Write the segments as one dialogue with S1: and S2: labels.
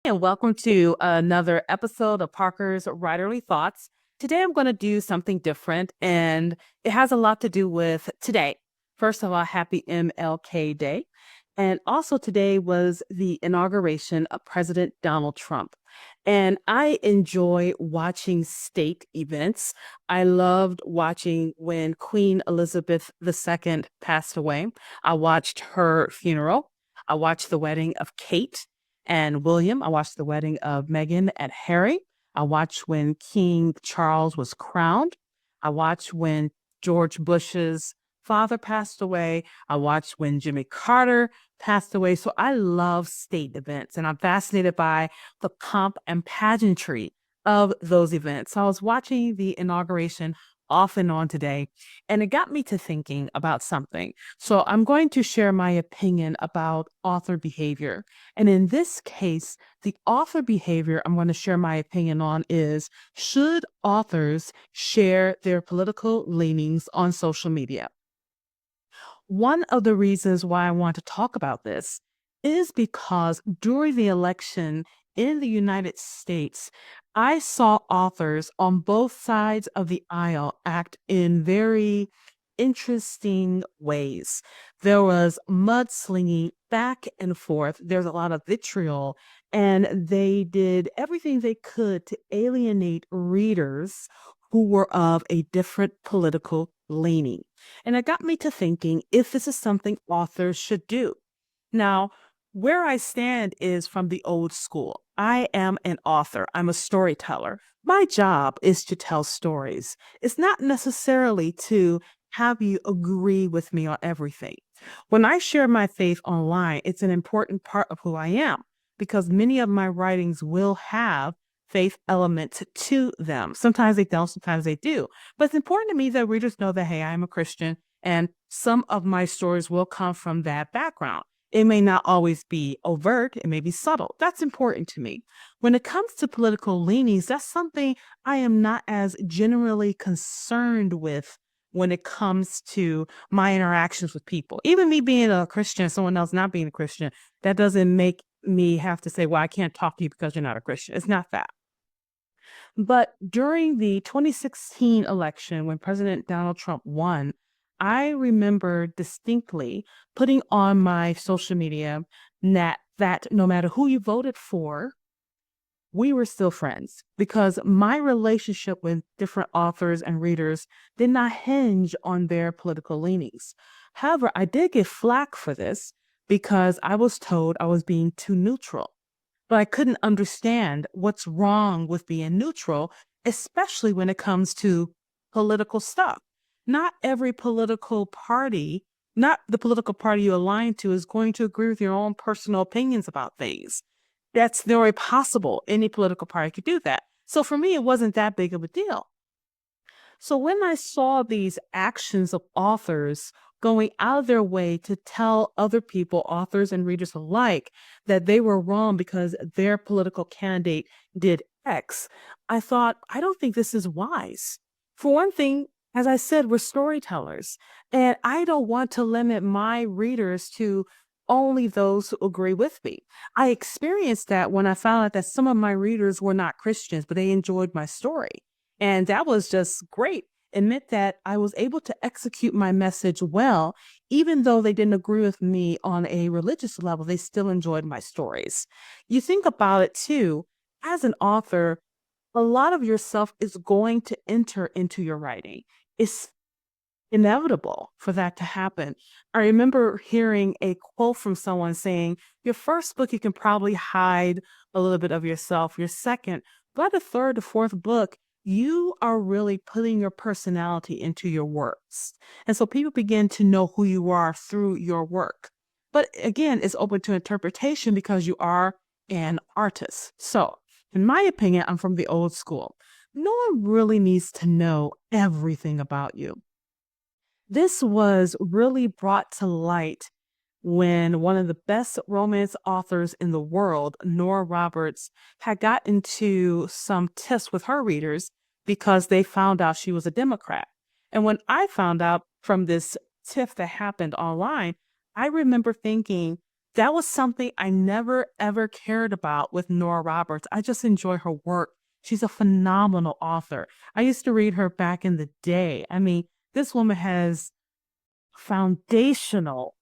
S1: And welcome to another episode of Parker's Writerly Thoughts. Today I'm going to do something different, and it has a lot to do with today. First of all, happy MLK Day. And also, today was the inauguration of President Donald Trump. And I enjoy watching state events. I loved watching when Queen Elizabeth II passed away. I watched her funeral. I watched the wedding of Kate and William. I watched the wedding of Meghan and Harry. I watched when King Charles was crowned. I watched when George Bush's father passed away. I watched when Jimmy Carter passed away. So I love state events and I'm fascinated by the pomp and pageantry of those events. So I was watching the inauguration off and on today, and it got me to thinking about something. So I'm going to share my opinion about author behavior. And in this case, the author behavior I'm going to share my opinion on is, should authors share their political leanings on social media? One of the reasons why I want to talk about this is because during the election in the United States, I saw authors on both sides of the aisle act in very interesting ways. There was mudslinging back and forth, there's a lot of vitriol, and they did everything they could to alienate readers who were of a different political leaning. And it got me to thinking if this is something authors should do. Now, where I stand is from the old school. I am an author, I'm a storyteller. My job is to tell stories. It's not necessarily to have you agree with me on everything. When I share my faith online, it's an important part of who I am because many of my writings will have faith elements to them. Sometimes they don't, sometimes they do. But it's important to me that readers know that, hey, I'm a Christian and some of my stories will come from that background. It may not always be overt, it may be subtle. That's important to me. When it comes to political leanings, that's something I am not as generally concerned with when it comes to my interactions with people. Even me being a Christian, someone else not being a Christian, that doesn't make me have to say, well, I can't talk to you because you're not a Christian. It's not that. But during the 2016 election, when President Donald Trump won, I remember distinctly putting on my social media that no matter who you voted for, we were still friends because my relationship with different authors and readers did not hinge on their political leanings. However, I did get flack for this because I was told I was being too neutral, but I couldn't understand what's wrong with being neutral, especially when it comes to political stuff. Not every political party, not the political party you align to, is going to agree with your own personal opinions about things. That's very possible. Any political party could do that. So for me, it wasn't that big of a deal. So when I saw these actions of authors going out of their way to tell other people, authors and readers alike, that they were wrong because their political candidate did X, I thought, I don't think this is wise. For one thing, as I said, we're storytellers, and I don't want to limit my readers to only those who agree with me. I experienced that when I found out that some of my readers were not Christians, but they enjoyed my story. And that was just great. It meant that I was able to execute my message well, even though they didn't agree with me on a religious level, they still enjoyed my stories. You think about it too, as an author, a lot of yourself is going to enter into your writing. It's inevitable for that to happen. I remember hearing a quote from someone saying, your first book, you can probably hide a little bit of yourself. Your second, by the third or fourth book, you are really putting your personality into your works. And so people begin to know who you are through your work. But again, it's open to interpretation because you are an artist. So, in my opinion, I'm from the old school. No one really needs to know everything about you. This was really brought to light when one of the best romance authors in the world, Nora Roberts, had got into some tiffs with her readers because they found out she was a Democrat. And when I found out from this tiff that happened online, I remember thinking, That was something I never ever cared about with Nora Roberts. I just enjoy her work. She's a phenomenal author. I used to read her back in the day. I mean, this woman has foundational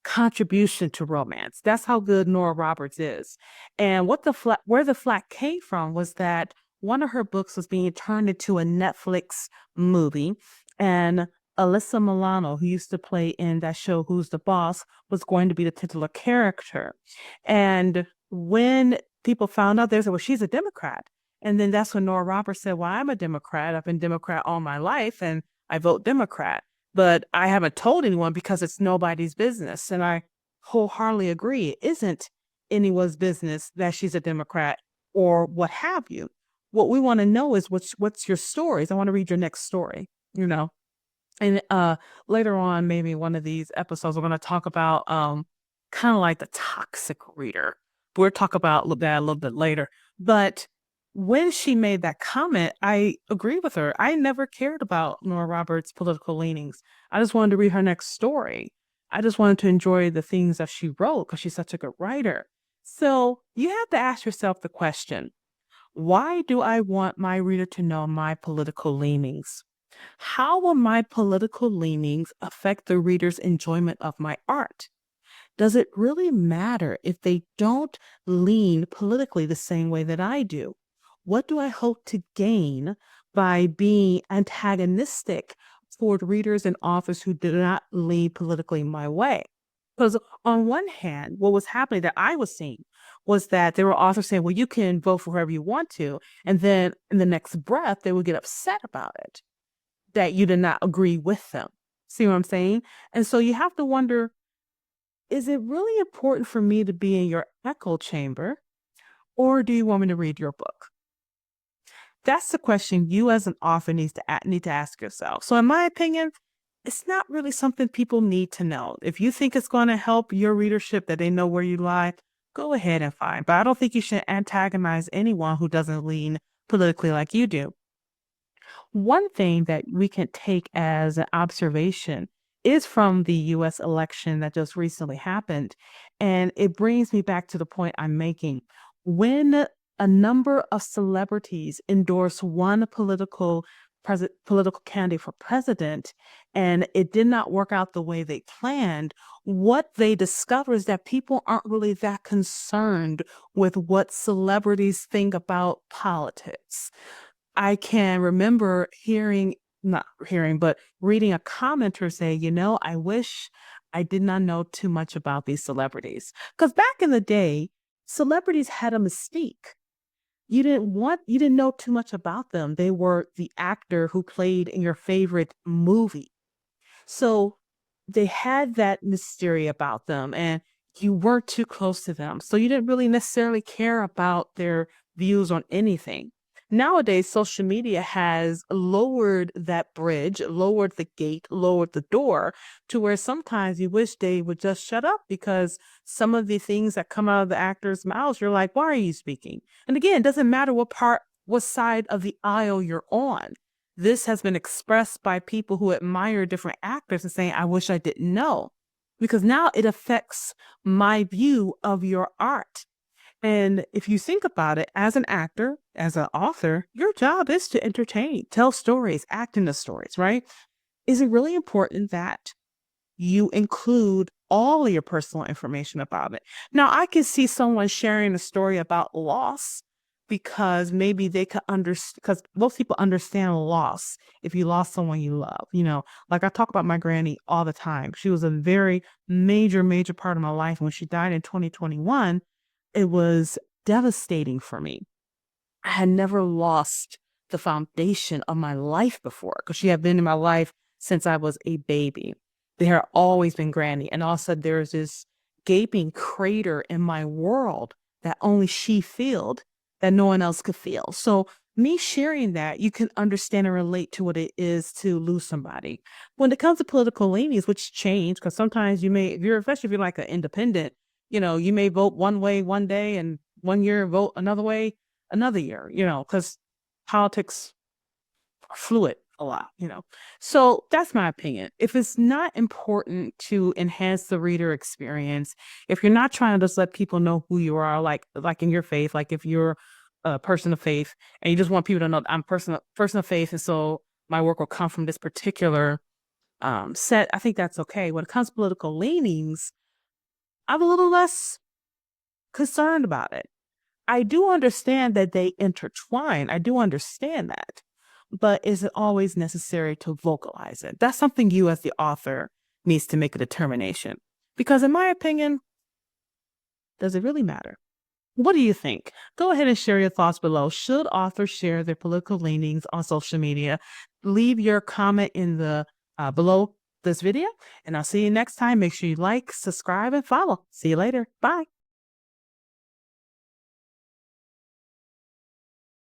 S1: contribution to romance. That's how good Nora Roberts is. And where the flack came from was that one of her books was being turned into a Netflix movie, and Alyssa Milano, who used to play in that show Who's the Boss, was going to be the titular character. And when people found out, they said, "Well, she's a Democrat." And then that's when Nora Roberts said, "Well, I'm a Democrat. I've been Democrat all my life, and I vote Democrat." But I haven't told anyone because it's nobody's business. And I wholeheartedly agree. It isn't anyone's business that she's a Democrat or what have you. What we want to know is what's your stories. I want to read your next story, you know. And later on, maybe one of these episodes, we're going to talk about kind of like the toxic reader. We'll talk about that a little bit later. But when she made that comment, I agree with her. I never cared about Nora Roberts' political leanings. I just wanted to read her next story. I just wanted to enjoy the things that she wrote because she's such a good writer. So you have to ask yourself the question, why do I want my reader to know my political leanings? How will my political leanings affect the reader's enjoyment of my art? Does it really matter if they don't lean politically the same way that I do? What do I hope to gain by being antagonistic toward readers and authors who do not lean politically my way? Because on one hand, what was happening that I was seeing was that there were authors saying, well, you can vote for whoever you want to. And then in the next breath, they would get upset about it, that you did not agree with them. See what I'm saying? And so you have to wonder, is it really important for me to be in your echo chamber, or do you want me to read your book? That's the question you as an author need to ask yourself. So in my opinion, it's not really something people need to know. If you think it's going to help your readership that they know where you lie, go ahead and fine. But I don't think you should antagonize anyone who doesn't lean politically like you do. One thing that we can take as an observation is from the US election that just recently happened. And it brings me back to the point I'm making. When a number of celebrities endorse one political candidate for president and it did not work out the way they planned, what they discover is that people aren't really that concerned with what celebrities think about politics. I can remember not hearing, but reading a commenter say, I wish I did not know too much about these celebrities. Because back in the day, celebrities had a mystique. You didn't know too much about them. They were the actor who played in your favorite movie. So they had that mystery about them and you weren't too close to them. So you didn't really necessarily care about their views on anything. Nowadays, social media has lowered that bridge, lowered the gate, lowered the door to where sometimes you wish they would just shut up because some of the things that come out of the actors' mouths, you're like, why are you speaking? And again, it doesn't matter what side of the aisle you're on. This has been expressed by people who admire different actors and saying, I wish I didn't know. Because now it affects my view of your art. And if you think about it, as an actor, as an author, your job is to entertain, tell stories, act in the stories, right? Is it really important that you include all of your personal information about it? Now, I can see someone sharing a story about loss because maybe they could understand, because most people understand loss if you lost someone you love. Like I talk about my granny all the time. She was a very major, major part of my life. When she died in 2021, it was devastating for me. I had never lost the foundation of my life before because she had been in my life since I was a baby. There had always been Granny. And all of a sudden, there's this gaping crater in my world that only she felt, that no one else could feel. So me sharing that, you can understand and relate to what it is to lose somebody. When it comes to political leanings, which change, because sometimes especially if you're like an independent, you may vote one way one day and one year vote another way another year, because politics are fluid a lot, you know. So that's my opinion. If it's not important to enhance the reader experience, if you're not trying to just let people know who you are, like in your faith, like if you're a person of faith and you just want people to know that I'm person of faith, and so my work will come from this particular set, I think that's okay. When it comes to political leanings, I'm a little less concerned about it. I do understand that they intertwine. I do understand that. But is it always necessary to vocalize it? That's something you, as the author, needs to make a determination. Because, in my opinion, does it really matter? What do you think? Go ahead and share your thoughts below. Should authors share their political leanings on social media? Leave your comment in the below this video, and I'll see you next time. Make sure you like, subscribe, and follow. See you later. Bye.